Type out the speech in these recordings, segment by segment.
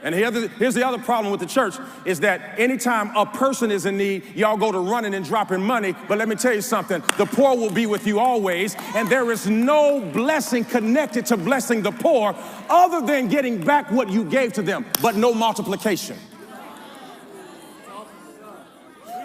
And here's the other problem with the church is that anytime a person is in need, y'all go to running and dropping money. But let me tell you something, the poor will be with you always. And there is no blessing connected to blessing the poor other than getting back what you gave to them, but no multiplication.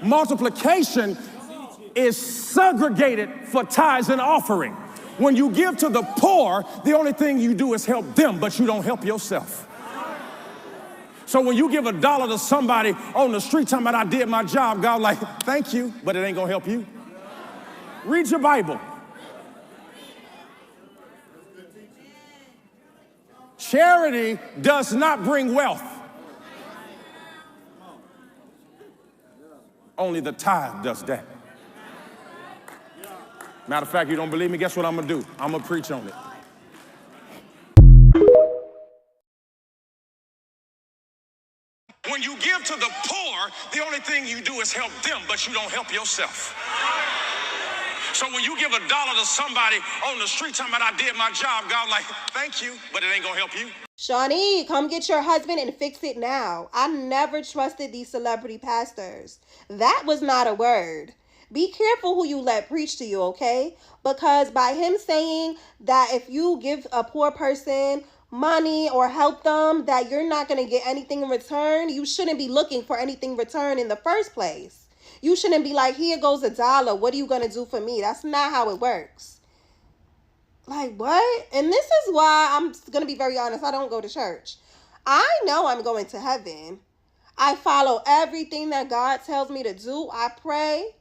Multiplication is segregated for tithes and offering. When you give to the poor, the only thing you do is help them, but you don't help yourself. So when you give $1 to somebody on the street talking about I did my job, God like, thank you, but it ain't gonna help you. Read your Bible. Charity does not bring wealth. Only the tithe does that. Matter of fact, you don't believe me? Guess what I'm gonna do? I'm gonna preach on it. When you give to the poor, the only thing you do is help them, but you don't help yourself. So when you give $1 to somebody on the street talking about I did my job, God like, thank you, but it ain't gonna help you. Shawnee, come get your husband and fix it now. I never trusted these celebrity pastors. That was not a word. Be careful who you let preach to you, okay? Because by him saying that if you give a poor person money or help them, that you're not going to get anything in return, you shouldn't be looking for anything in return in the first place. You shouldn't be like, here goes $1. What are you going to do for me? That's not how it works. Like, what? And this is why I'm going to be very honest. I don't go to church. I know I'm going to heaven. I follow everything that God tells me to do. I pray.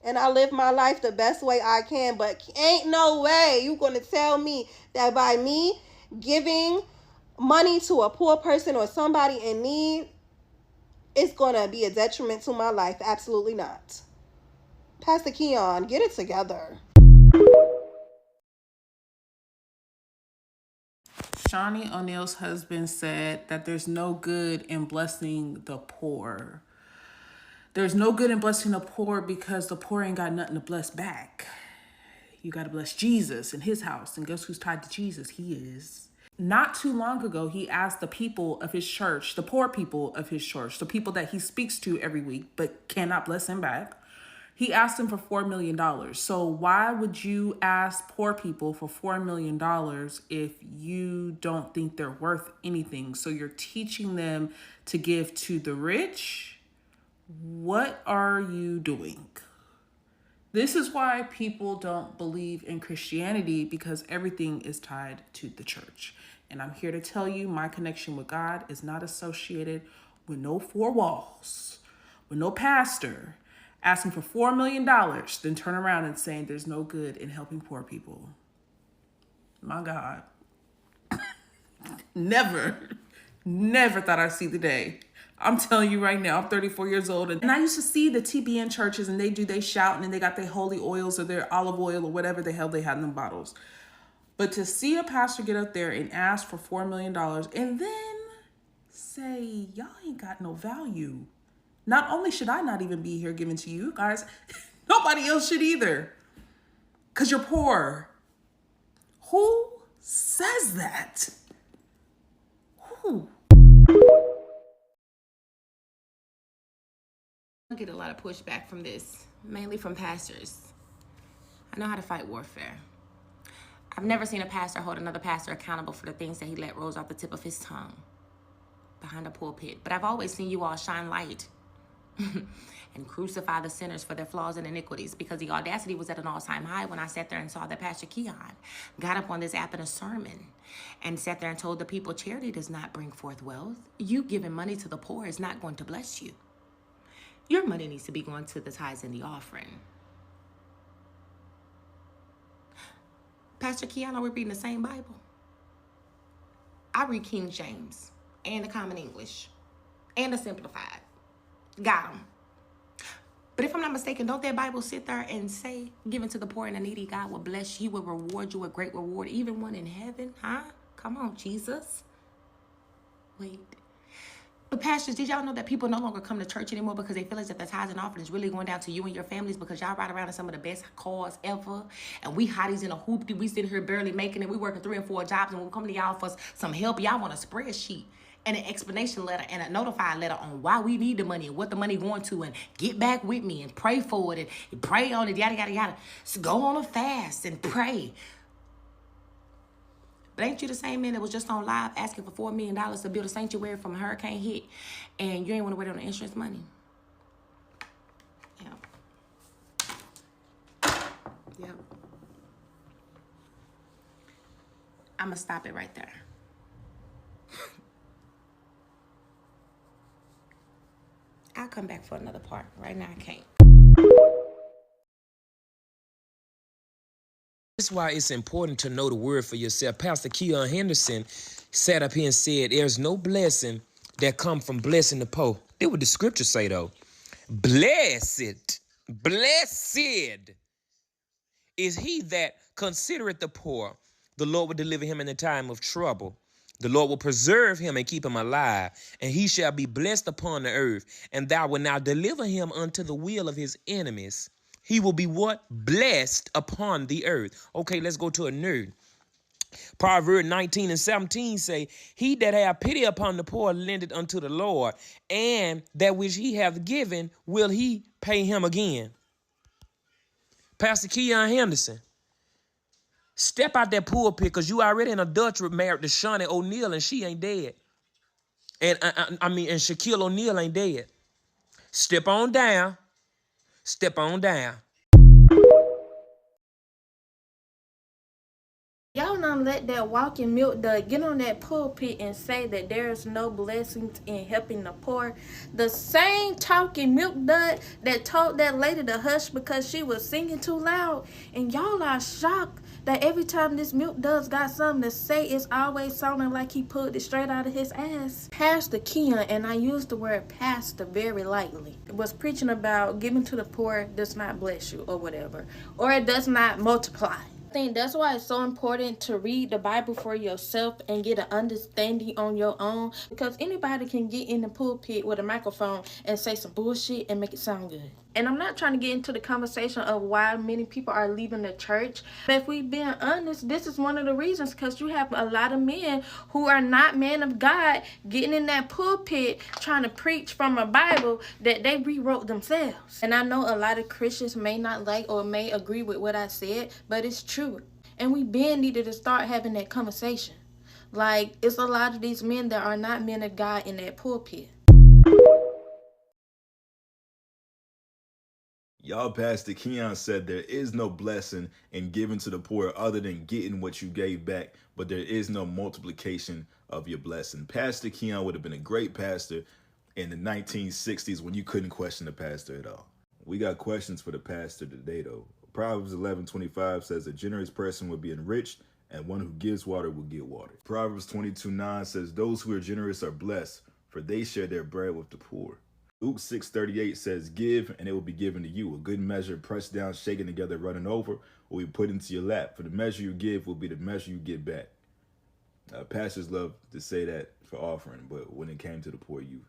And I live my life the best way I can. But ain't no way you're going to tell me that by me giving money to a poor person or somebody in need, it's going to be a detriment to my life. Absolutely not. Pastor Keion, get it together. Shawnee O'Neal's husband said that there's no good in blessing the poor. There's no good in blessing the poor because the poor ain't got nothing to bless back. You got to bless Jesus in his house. And guess who's tied to Jesus? He is. Not too long ago, he asked the people of his church, the poor people of his church, the people that he speaks to every week but cannot bless him back. He asked them for $4 million. So why would you ask poor people for $4 million if you don't think they're worth anything? So you're teaching them to give to the rich? What are you doing? This is why people don't believe in Christianity, because everything is tied to the church. And I'm here to tell you my connection with God is not associated with no four walls, with no pastor asking for $4 million, then turn around and saying there's no good in helping poor people. My God. Never thought I'd see the day. I'm telling you right now, I'm 34 years old. And I used to see the TBN churches and they shout and they got their holy oils or their olive oil or whatever the hell they had in them bottles. But to see a pastor get up there and ask for $4 million and then say, y'all ain't got no value. Not only should I not even be here giving to you guys, nobody else should either. Because you're poor. Who says that? Who? I get a lot of pushback from this, mainly from pastors. I know how to fight warfare. I've never seen a pastor hold another pastor accountable for the things that he let rose off the tip of his tongue behind a pulpit. But I've always seen you all shine light and crucify the sinners for their flaws and iniquities, because the audacity was at an all-time high when I sat there and saw that Pastor Keion got up on this app in a sermon and sat there and told the people charity does not bring forth wealth. You giving money to the poor is not going to bless you. Your money needs to be going to the tithes and the offering. Pastor Keion, are we reading the same Bible? I read King James and the Common English and the Simplified. Got them. But if I'm not mistaken, don't that Bible sit there and say, giving to the poor and the needy, God will bless you, will reward you with great reward, even one in heaven? Huh? Come on, Jesus. Wait. But pastors, did y'all know that people no longer come to church anymore because they feel as if the tithes and offering is really going down to you and your families, because y'all ride around in some of the best cars ever, and we hotties in a hoopty, we sitting here barely making it, we working 3 and 4 jobs, and we come to y'all for some help, y'all want a spreadsheet. and an explanation letter and a notified letter on why we need the money and what the money going to, and get back with me and pray for it and pray on it, yada, yada, yada. So go on a fast and pray. But ain't you the same man that was just on live asking for $4 million to build a sanctuary from a hurricane hit, and you ain't want to wait on the insurance money? Yep. I'm going to stop it right there. I'll come back for another part. Right now, I can't. That's why it's important to know the word for yourself. Pastor Keion Henderson sat up here and said, there's no blessing that come from blessing the poor. That's what the scriptures say, though. Blessed is he that considereth the poor. The Lord will deliver him in the time of trouble. The Lord will preserve him and keep him alive, and he shall be blessed upon the earth. And thou wilt now deliver him unto the will of his enemies. He will be what? Blessed upon the earth. Okay, let's go to a nerd. Proverbs 19:17 say, he that hath pity upon the poor lendeth unto the Lord, and that which he hath given will he pay him again. Pastor Keion Henderson, step out that pulpit, because you already in adultery married to Shawnee O'Neal, and she ain't dead. And and Shaquille O'Neal ain't dead. Step on down. Step on down. Y'all don't let that walking milk dud get on that pulpit and say that there's no blessings in helping the poor. The same talking milk dud that told that lady to hush because she was singing too loud. And y'all are shocked that every time this milk dud's got something to say, it's always sounding like he pulled it straight out of his ass. Pastor Keion, and I use the word pastor very lightly, was preaching about giving to the poor does not bless you or whatever, or it does not multiply. I think that's why it's so important to read the Bible for yourself and get an understanding on your own, because anybody can get in the pulpit with a microphone and say some bullshit and make it sound good. And I'm not trying to get into the conversation of why many people are leaving the church, but if we're being honest, this is one of the reasons, because you have a lot of men who are not men of God getting in that pulpit trying to preach from a Bible that they rewrote themselves. And I know a lot of Christians may not like or may agree with what I said, but it's true. And we been needed to start having that conversation. Like, it's a lot of these men that are not men of God in that pulpit. Y'all, Pastor Keion said there is no blessing in giving to the poor other than getting what you gave back, but there is no multiplication of your blessing. Pastor Keion would have been a great pastor in the 1960s when you couldn't question the pastor at all. We got questions for the pastor today, though. Proverbs 11:25 says, a generous person will be enriched, and one who gives water will get water. Proverbs 22:9 says, those who are generous are blessed, for they share their bread with the poor. Luke 6:38 says, give, and it will be given to you. A good measure, pressed down, shaken together, running over, will be put into your lap. For the measure you give will be the measure you get back. Pastors love to say that for offering, but when it came to the poor, you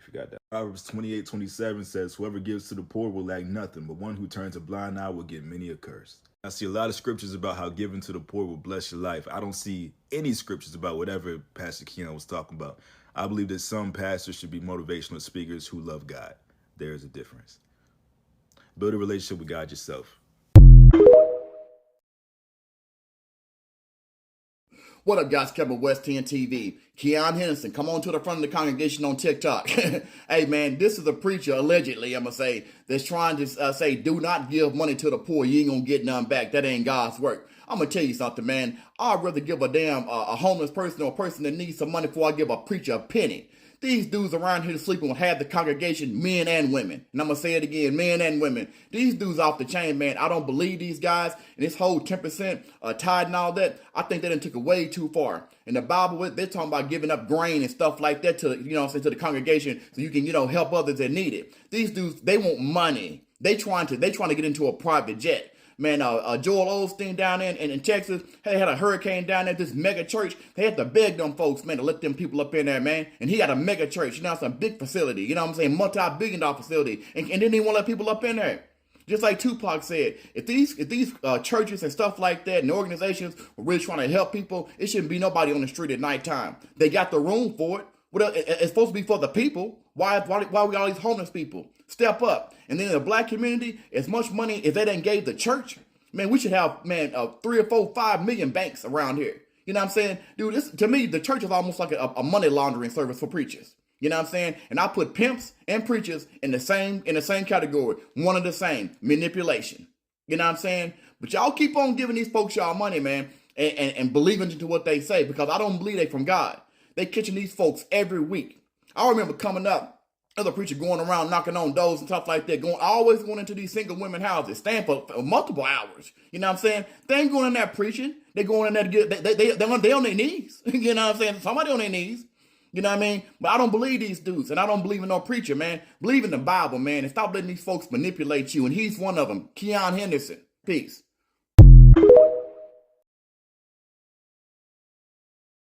forgot that. Proverbs 28:27 says, whoever gives to the poor will lack nothing, but one who turns a blind eye will get many a curse. I see a lot of scriptures about how giving to the poor will bless your life. I don't see any scriptures about whatever Pastor Keion was talking about. I believe that some pastors should be motivational speakers who love God. There is a difference. Build a relationship with God yourself. What up, guys? Kevin West 10 TV. Keion Henderson, come on to the front of the congregation on TikTok. Hey, man, this is a preacher, allegedly, I'm going to say, that's trying to say, do not give money to the poor. You ain't going to get none back. That ain't God's work. I'm going to tell you something, man. I'd rather give a damn a homeless person or a person that needs some money before I give a preacher a penny. These dudes around here sleeping with half the congregation, men and women. And I'm going to say it again, men and women. These dudes off the chain, man. I don't believe these guys. And this whole 10% tithe and all that, I think they done took it way too far. In the Bible, they're talking about giving up grain and stuff like that to, to the congregation so you can, help others that need it. These dudes, they want money. They trying to get into a private jet. Man, Joel Osteen down there in Texas, they had a hurricane down there, this mega church. They had to beg them folks, man, to let them people up in there, man. And he got a mega church, it's a big facility, multi-billion-dollar facility. And then they won't let people up in there. Just like Tupac said, if these churches and stuff like that and organizations were really trying to help people, it shouldn't be nobody on the street at nighttime. They got the room for it. It's supposed to be for the people. Why we got all these homeless people? Step up. And then in the black community, as much money as they done gave the church, man, we should have 3 or 4, 5 million banks around here. You know what I'm saying? Dude, this, to me, the church is almost like a money laundering service for preachers. You know what I'm saying? And I put pimps and preachers in the same category. One of the same, manipulation. You know what I'm saying? But y'all keep on giving these folks y'all money, man, and believing into what they say, because I don't believe they from God. They catching these folks every week. I remember coming up, other preacher going around knocking on doors and stuff like that, always going into these single women houses, staying for multiple hours. You know what I'm saying? They ain't going in there preaching. They going in there to get, they on their knees. You know what I'm saying? Somebody on their knees. You know what I mean? But I don't believe these dudes, and I don't believe in no preacher, man. Believe in the Bible, man, and stop letting these folks manipulate you. And he's one of them, Keion Henderson. Peace.